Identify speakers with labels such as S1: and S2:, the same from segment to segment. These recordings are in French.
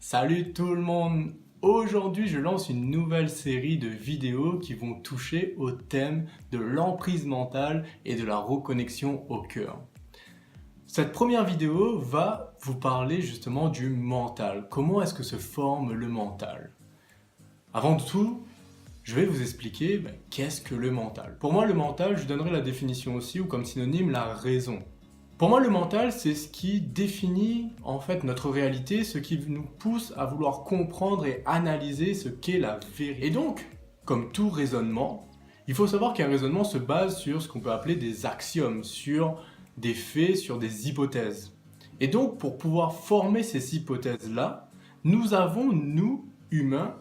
S1: Salut tout le monde! Aujourd'hui, je lance une nouvelle série de vidéos qui vont toucher au thème de l'emprise mentale et de la reconnexion au cœur. Cette première vidéo va vous parler justement du mental. Comment est-ce que se forme le mental? Avant de tout, je vais vous expliquer qu'est-ce que le mental. Pour moi, le mental, je donnerai la définition aussi ou comme synonyme la raison. Pour moi, le mental, c'est ce qui définit en fait notre réalité, ce qui nous pousse à vouloir comprendre et analyser ce qu'est la vérité. Et donc, comme tout raisonnement, il faut savoir qu'un raisonnement se base sur ce qu'on peut appeler des axiomes, sur des faits, sur des hypothèses. Et donc, pour pouvoir former ces hypothèses-là, nous avons, nous, humains,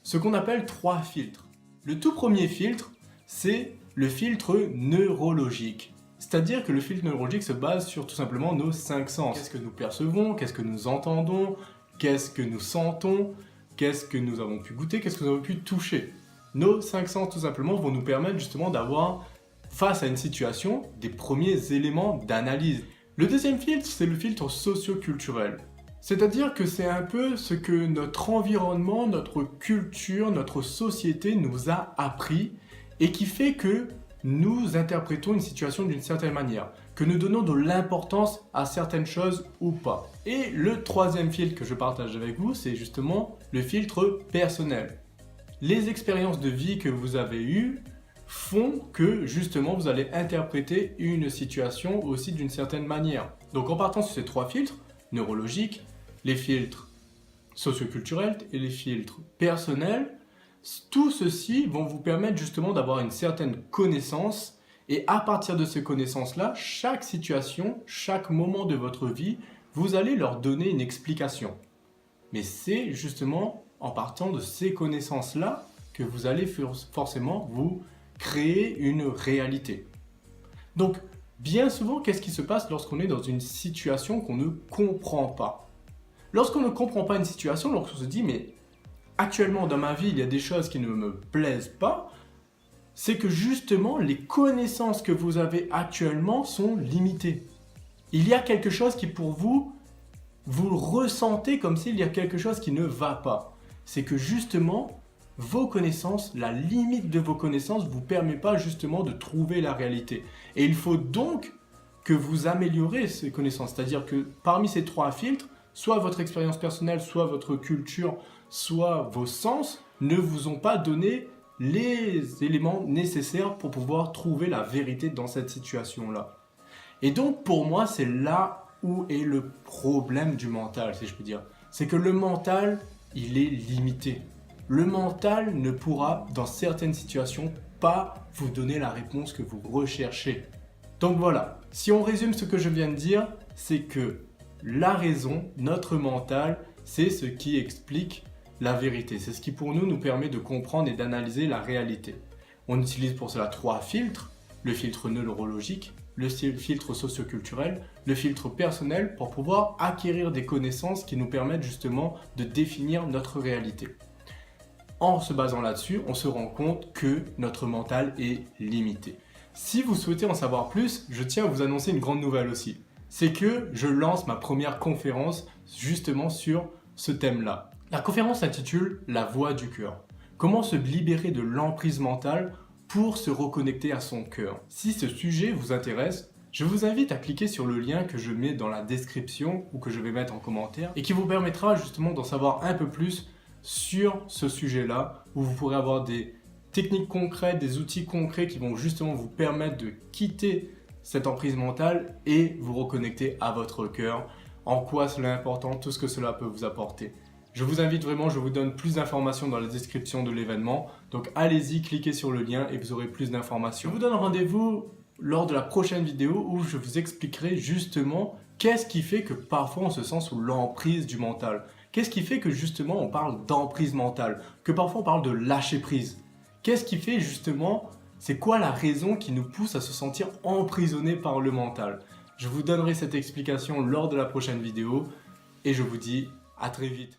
S1: ce qu'on appelle 3 filtres. Le tout premier filtre, c'est le filtre neurologique. C'est-à-dire que le filtre neurologique se base sur tout simplement nos 5 sens. Qu'est-ce que nous percevons, qu'est-ce que nous entendons, qu'est-ce que nous sentons, qu'est-ce que nous avons pu goûter, qu'est-ce que nous avons pu toucher. Nos 5 sens tout simplement vont nous permettre justement d'avoir, face à une situation, des premiers éléments d'analyse. Le deuxième filtre, c'est le filtre socio-culturel. C'est-à-dire que c'est un peu ce que notre environnement, notre culture, notre société nous a appris et qui fait que nous interprétons une situation d'une certaine manière, que nous donnons de l'importance à certaines choses ou pas. Et le troisième filtre que je partage avec vous, c'est justement le filtre personnel. Les expériences de vie que vous avez eues font que justement vous allez interpréter une situation aussi d'une certaine manière. Donc en partant sur ces 3 filtres, neurologiques, les filtres socioculturels et les filtres personnels, tout ceci vont vous permettre justement d'avoir une certaine connaissance et à partir de ces connaissances-là, chaque situation, chaque moment de votre vie, vous allez leur donner une explication. Mais c'est justement en partant de ces connaissances-là que vous allez forcément vous créer une réalité. Donc, bien souvent, qu'est-ce qui se passe lorsqu'on est dans une situation qu'on ne comprend pas? Lorsqu'on ne comprend pas une situation, lorsqu'on se dit « mais actuellement dans ma vie, il y a des choses qui ne me plaisent pas », c'est que justement les connaissances que vous avez actuellement sont limitées. Il y a quelque chose qui pour vous, vous le ressentez comme s'il y a quelque chose qui ne va pas. C'est que justement, vos connaissances, la limite de vos connaissances ne vous permet pas justement de trouver la réalité. Et il faut donc que vous améliorez ces connaissances. C'est-à-dire que parmi ces 3 filtres, soit votre expérience personnelle, soit votre culture, soit vos sens ne vous ont pas donné les éléments nécessaires pour pouvoir trouver la vérité dans cette situation-là. Et donc pour moi, c'est là où est le problème du mental, si je peux dire. C'est que le mental, il est limité. Le mental ne pourra, dans certaines situations, pas vous donner la réponse que vous recherchez. Donc voilà, si on résume ce que je viens de dire, c'est que la raison, notre mental, c'est ce qui explique la vérité. C'est ce qui pour nous permet de comprendre et d'analyser la réalité. On utilise pour cela 3 filtres, le filtre neurologique, le filtre socioculturel, le filtre personnel pour pouvoir acquérir des connaissances qui nous permettent justement de définir notre réalité. En se basant là-dessus, on se rend compte que notre mental est limité. Si vous souhaitez en savoir plus, je tiens à vous annoncer une grande nouvelle aussi. C'est que je lance ma première conférence justement sur ce thème-là. La conférence s'intitule « La voix du cœur ». Comment se libérer de l'emprise mentale pour se reconnecter à son cœur. Si ce sujet vous intéresse, je vous invite à cliquer sur le lien que je mets dans la description ou que je vais mettre en commentaire et qui vous permettra justement d'en savoir un peu plus sur ce sujet-là où vous pourrez avoir des techniques concrètes, des outils concrets qui vont justement vous permettre de quitter cette emprise mentale et vous reconnecter à votre cœur, en quoi cela est important, tout ce que cela peut vous apporter. Je vous invite vraiment, je vous donne plus d'informations dans la description de l'événement, donc allez-y, cliquez sur le lien et vous aurez plus d'informations. Je vous donne rendez-vous lors de la prochaine vidéo où je vous expliquerai justement qu'est-ce qui fait que parfois on se sent sous l'emprise du mental. Qu'est-ce qui fait que justement on parle d'emprise mentale, que parfois on parle de lâcher prise. Qu'est-ce qui fait justement, c'est quoi la raison qui nous pousse à se sentir emprisonné par le mental? Je vous donnerai cette explication lors de la prochaine vidéo et je vous dis à très vite.